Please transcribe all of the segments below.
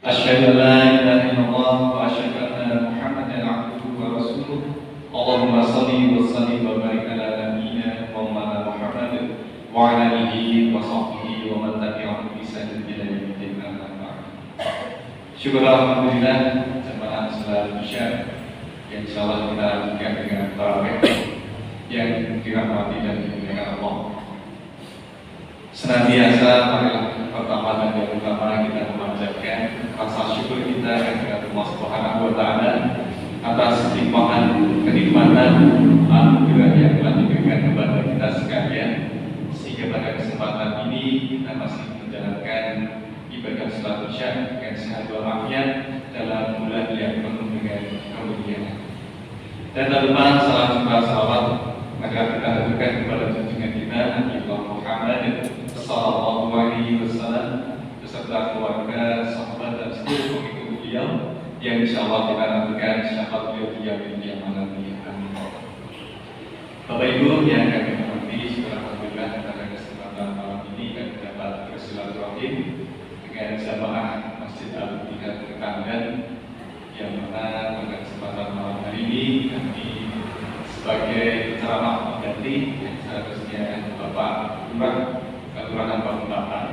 أشهد أن لا إله إلا الله وأشهد أن محمدا عبده ورسوله. اللهم صل وسلم وبارك على نبينا مولانا محمد وعلى آله وصحبه ومن تبعهم بإحسان إلى يوم الدين. أما بعد. Syukur alhamdulillah jemaah salat Isya yang insyaallah kita lanjutkan dengan tarawih yang dirahmati dan dimuliakan Allah. Senantiasa marilah pertama dan yang utama kita memanjatkan rasa syukur kita kepada Allah Subhanahu wa taala atas limpahan kenikmatan anugerah yang telah diberikan kepada kita sekalian, sehingga pada kesempatan ini kita masih menjalankan ibadah salat Isya dengan sehat walafiat dalam bulan yang penuh dengan kemuliaan. Dan tak lupa salam serta salawat agar kita haturkan kepada junjungan kita Nabi Muhammad sallallahu alaihi wasallam beserta keluarga, sahabat dan seluruh pengikut beliau yang insyaallah kita nantikan syafaat beliau di yaumil qiyamah nanti. Amin. Bapak Ibu yang kami hormati, alhamdulillah pada kesempatan malam ini kami dapat bersilaturahim dengan jamaah Masjid Al-Ittihad Ketandan, yang mana pada kesempatan malam hari ini kami sebagai ceramah pengganti yang seharusnya Bapak Lurah Kelurahan Balikpapan,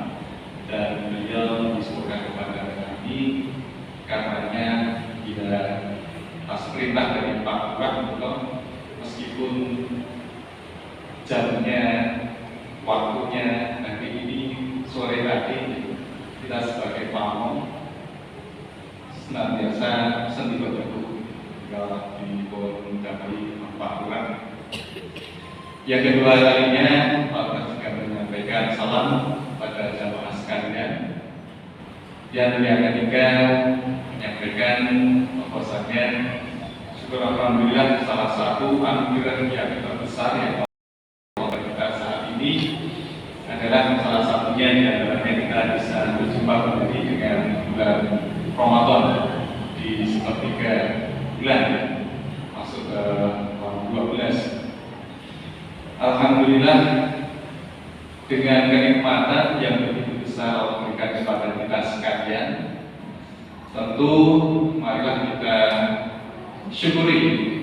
dan beliau disuruhkan kepada kami karenanya bila atas perintah dari Pak Lurah, meskipun jamnya, waktunya nanti ini sore tadi, kita sebagai pamong senantiasa sendi berbentuk jika dipun dari Pak Lurah. Yang kedua kalinya Pak Lurah juga menyampaikan salam pada jamaah sekalian. Yang ketiga menyampaikan bahwasanya syukur alhamdulillah salah satu anugerah yang terbesar yang Allah kita saat ini adalah salah satunya di antaranya kita bisa berjumpa kembali dengan bulan Ramadan di sepertiga bulan masuk ke tahun 12. Alhamdulillah dengan kenikmatan yang begitu besar Allah berikan kepada kita sekalian, tentu marilah kita syukuri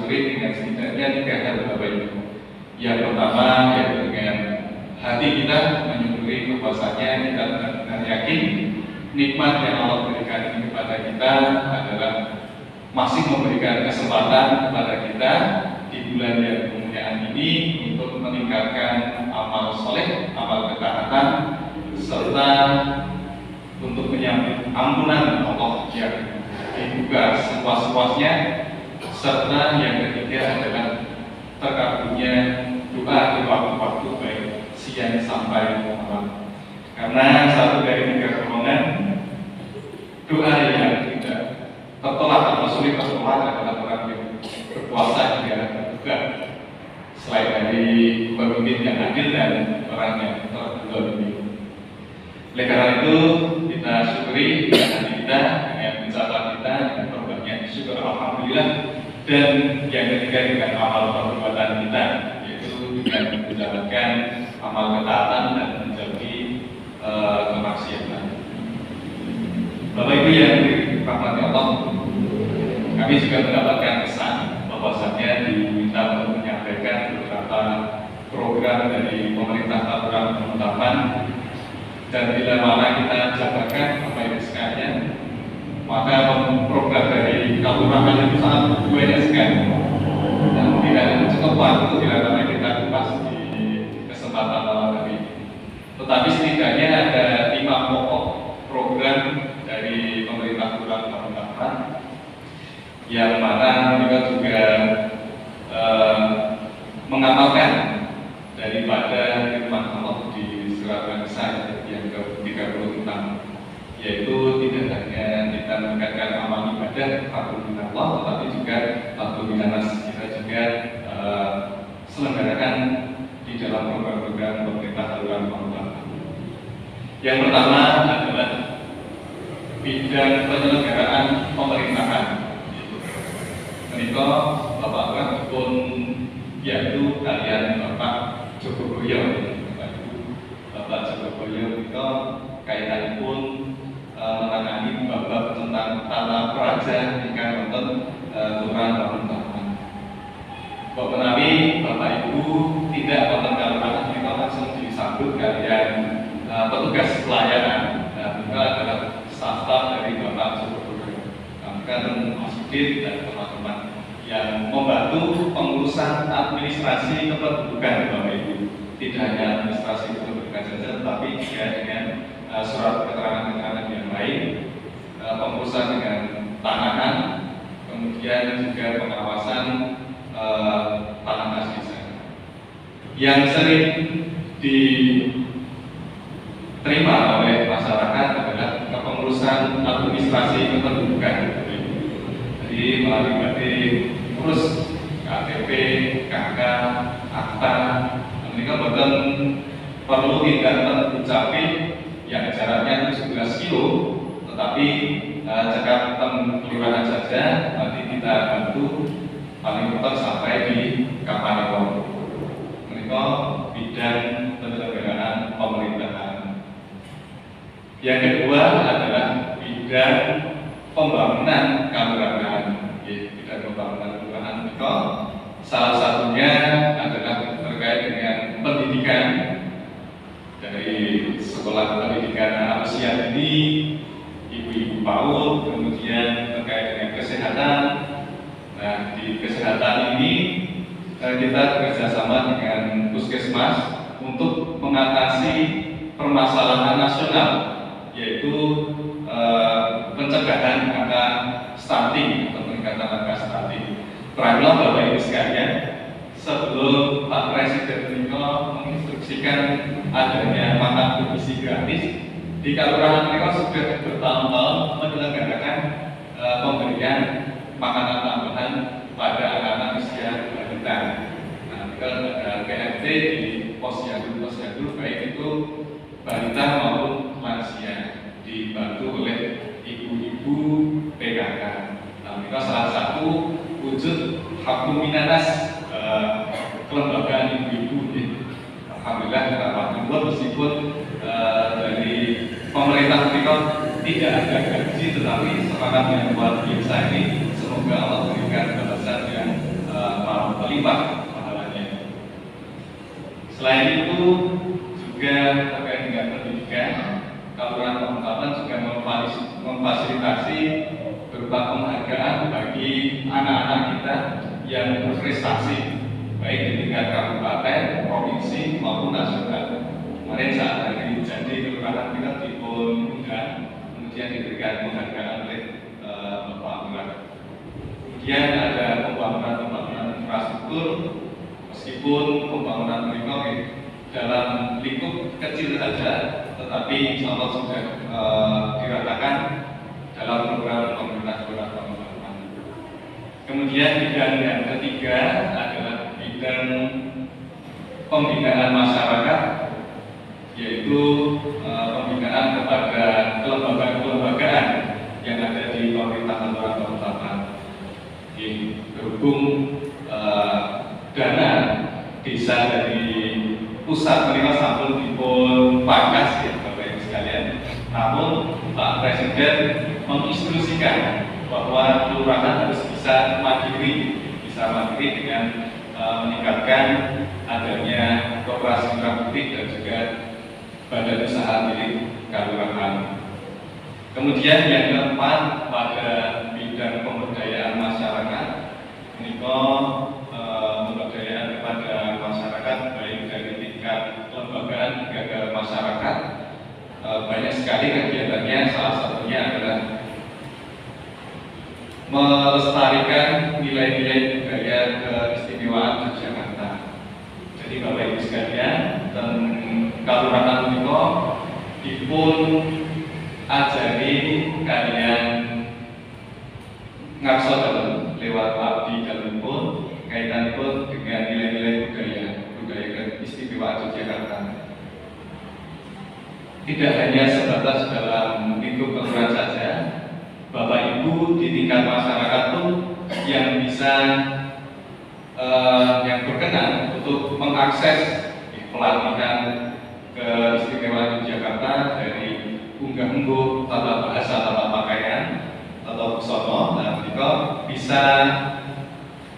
dengan setidaknya 3 hal Bapak Ibu. Yang pertama yaitu dengan hati kita menyukuri bahwasanya kita benar-benar yakin nikmat yang Allah berikan ini kepada kita adalah masih memberikan kesempatan kepada kita di bulan yang kemuliaan ini untuk meningkatkan amal soleh, amal ketaatan, serta untuk menyambut ampunan Allah yang dibuka sepuas-puasnya, serta yang ketiga adalah terkabulnya doa di waktu-waktu baik siang sampai malam. Karena satu dari 3 golongan doa yang tidak tertolak atau sulit tertolak adalah orang yang berpuasa juga, selain dari pemimpin yang adil dan orang yang terdolim. Oleh karena itu kita syukuri dengan hati kita, dengan ucapan kita, dengan berbanyak syukur alhamdulillah, dan yang ketiga dengan amal perbuatan kita, yaitu dengan menjalankan amal ketaatan dan menjauhi kemaksiatan. Bapak Ibu yang dirahmati Allah, kami juga mendapatkan pesan bahwasanya diminta untuk menyampaikan beberapa program dari pemerintah Kelurahan Balikpapan, dan bila mana kita jabarkan Bapak Ibu sekalian, maka program dari kelurahan itu sangat banyak sekali dan tidak cukup waktu bila mana kita kupas di kesempatan malam hari. Tetapi setidaknya ada 5 pokok program dari pemerintah Kelurahan Balikpapan yang mana kita juga mengamalkan daripada firman Allah di surat An-Nisa yang ke-36, yaitu tidak hanya kita meningkatkan amal ibadah fardu minallah, tetapi juga fardu minanas, kita juga selenggarakan di dalam program-program pemerintah Kelurahan Balikpapan. Yang pertama adalah bidang penyelenggaraan pemerintahan. Menikah Bapak Lurah pun yaitu kalian Bapak Joko Boyo, Bapak Joko Boyo itu kaitanipun menangani tata praja ingkang wonten kelurahan Pamentapan. Kok menawi Bapak Ibu tidak wonten kalurahan menika langsung disambut kalian petugas pelayanan. Mereka adalah staf-staf dari Bapak Supervisor. Mereka Mas Udin dan teman-teman yang membantu pengurusan administrasi kependudukan Bapak Ibu. Tidak hanya administrasi kependudukan saja, tetapi juga dengan surat keterangan-keterangan yang lain, pengurusan dengan tanahan, kemudian juga pengawasan tanah sisa. Yang sering diterima oleh masyarakat adalah kepengurusan administrasi kependudukan. Jadi melalui urus KTP, KK, akta, mereka bahkan perlu tidak tercapai yang jaraknya 17 kilo, tetapi cakap kelurahan saja nanti kita bantu paling cepat sampai di Kapanewon. Mereka bidang penyelenggaraan pemerintahan. Yang kedua adalah bidang pembangunan kelurahan. Bidang pembangunan kelurahan mereka salah satunya adalah terkait dengan pendidikan, dari sekolah pendidikan usia dini, ibu-ibu PAUD, kemudian terkait dengan kesehatan. Nah, di kesehatan ini kita bekerjasama dengan Puskesmas untuk mengatasi permasalahan nasional, yaitu pencegahan angka stunting atau peningkatan angka stunting. Perhatilah Bapak Ibu sekalian, sebelum Pak Presiden menginstruksikan adanya makan bergizi gratis, di kelurahan mereka sudah bertahun-tahun menyelenggarakan pemberian makanan tambahan pada anak-anak usia balita. Nah, kita ada PMT di posyandu baik itu balita maupun lansia, dibantu oleh ibu-ibu PKK. Nah, kita salah satu wujud Hakuminanas kelembagaan ibu-ibu. Alhamdulillah kita bersyukur meskipun dari pemerintah kita tidak ada gaji, tetapi semangat yang luar biasa ini semoga Allah berikan balasan yang berlimpah pahalanya. Selain itu juga terkait dengan pendidikan, Kelurahan Pamentapan juga memfasilitasi berupa penghargaan bagi anak-anak kita yang berprestasi baik di tingkat kabupaten, provinsi maupun nasional. Kemarin saat hari jadi kelurahan kita diundang, kemudian diberikan penghargaan oleh Bapak Lurah. Kemudian ada pembangunan infrastruktur, meskipun pembangunan mereka dalam lingkup kecil saja, tetapi insya Allah sudah diratakan dalam program pemerintah Kelurahan Pamentapan. Kemudian bidang yang ketiga adalah bidang pembinaan masyarakat, yaitu pembinaan kepada kelembagaan yang ada di pemerintah Kelurahan Pamentapan. Berhubung dana desa dari pusat mereka sampun dipun pangkas ya Bapak Ibu sekalian. Namun Pak Presiden menginstruksikan bahwa kelurahan harus bisa mandiri dengan meningkatkan adanya koperasi mitra putih dan juga badan usaha milik kelurahan. Kemudian yang keempat pada bidang pemberdayaan masyarakat, pemberdayaan kepada masyarakat baik dari tingkat kelembagaan hingga ke masyarakat. Banyak sekali kegiatannya, salah satunya adalah melestarikan nilai-nilai budaya keistimewaan Yogyakarta. Jadi Bapak Ibu sekalian, dan Kelurahan Niko dipun ajari kalian ngakso dalam lewat abdi dalam pun kaitan pun dengan nilai-nilai budaya keistimewaan Yogyakarta. Tidak hanya sebatas dalam lingkup kelurahan saja, Bapak Ibu di tingkat masyarakat pun yang bisa yang berkenan untuk mengakses pelatihan keistimewaan Yogyakarta dari unggah-ungguh tata bahasa, tata pakaian, bisa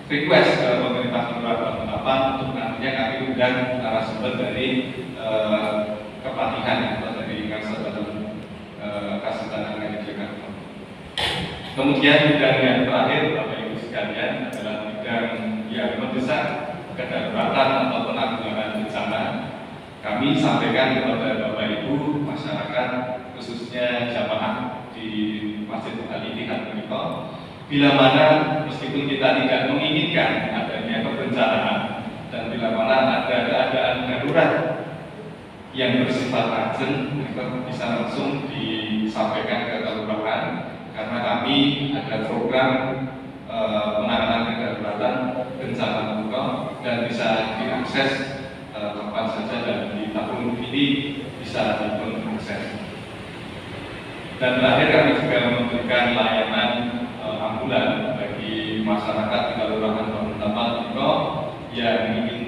request ke pemerintah Kelurahan Balikpapan untuk nantinya kami undang narasumber dari Kepatihan atau dari Kasultanan Ngadi Jakarta. Kemudian bidang yang terakhir Bapak Ibu sekalian adalah bidang yang mendesak kedaruratan atau penanggulangan bencana. Kami sampaikan kepada Bapak Ibu masyarakat khususnya jamaah di Masjid Al-Ittihad Menikah, bila mana meskipun kita tidak menginginkan adanya kebencanaan dan bila mana ada keadaan darurat yang bersifat urgent, itu bisa langsung disampaikan ke kelurahan karena kami ada program penanganan kedaruratan bencana lokal dan bisa diakses kapan saja dan di tahun ini bisa diakses. Dan terakhir kami juga memberikan layanan ambulan bagi masyarakat di Kelurahan Balikpapan yang ingin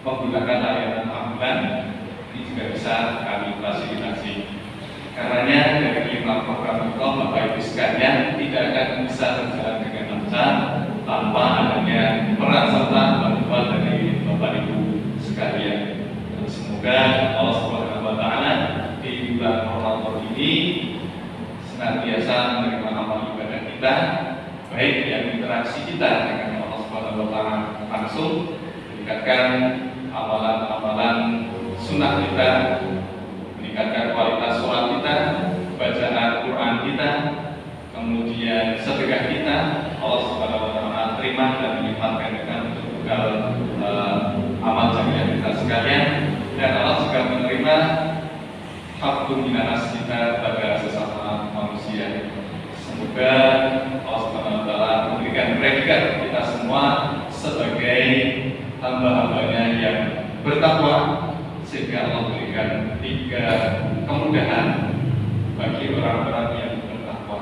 menggunakan layanan ambulan. Ini juga bisa kami fasilitasi. Karenanya dari 5 program itu Bapak Ibu sekalian tidak akan bisa berjalan dengan lancar tanpa adanya peran serta bantuan dari Bapak Ibu sekalian. Semoga Allah Subhanahu wa Ta'ala di bulan Ramadan ini senantiasa menerima amal ibadah kita, baik yang interaksi kita dengan Allah Subhanahu wa Ta'ala langsung, meningkatkan amalan-amalan sunnah kita, meningkatkan kualitas sholat kita, bacaan Quran kita, kemudian sedekah kita, Allah Subhanahu wa Ta'ala terima dan menyimpankan dengan bekal amal jariah kita sekalian, dan Allah juga menerima hakku minanas kita pada sesama manusia. Semoga Allah Subhanahu wa Ta'ala memberikan predikat kita semua sebagai hamba-hambanya yang bertakwa, sehingga Allah berikan 3 kemudahan bagi orang-orang yang bertakwa.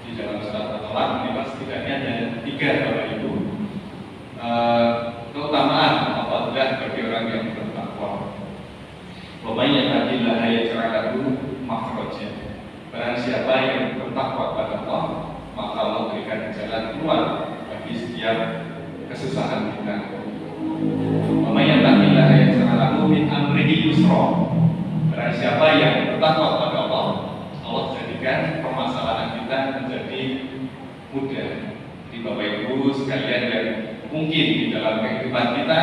Di dalam surat At-Talaq ini setidaknya ada 3 Bapak Ibu keutamaan apabila bagi orang yang bertakwa. Wa may yattaqillaha yaj'al lahu makhraja. Barang siapa yang bertakwa pada Allah, maka Allah berikan jalan keluar bagi setiap kesusahan kita. Wa may yattaqillaha yaj'al lahu min amrihi yusra. Barang siapa yang bertakwa pada Allah, Allah jadikan permasalahan kita menjadi mudah. Di Bapak Ibu sekalian yang mungkin di dalam kehidupan kita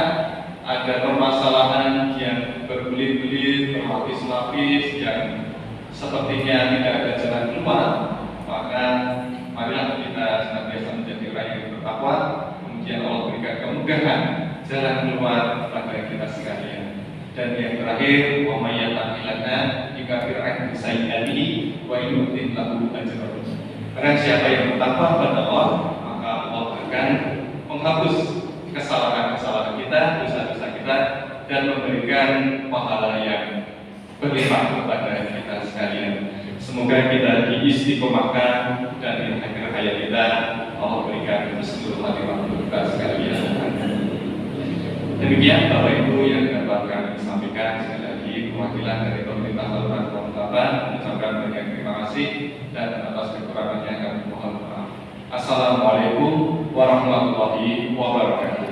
ada permasalahan yang berbelit-belit, berlapis-lapis, yang sepertinya tidak ada jalan keluar, maka marilah kita senantiasa menjadi orang yang bertakwa, kemudian Allah berikan kemudahan jalan keluar kepada kita sekalian. Dan yang terakhir, wa may yattaqillaha yukafir anhu sayyi'atihi wa yu'ti lahu ajran. Barang siapa yang bertakwa kepada Allah, maka Allah akan menghapus kesalahan-kesalahan kita, dosa-dosa kita, dan memberikan pahala yang berlimpah kepada kita sekalian. Semoga kita diistiqomahkan dan di akhir hayat kita Allah berikan seluruh hati kita sekalian. Demikian Bapak Ibu yang dapat kami sampaikan. Sekali lagi perwakilan dari pemerintah Kelurahan Balikpapan mengucapkan banyak terima kasih dan atas kekurangannya kami mohon maaf. Assalamualaikum warahmatullahi wabarakatuh.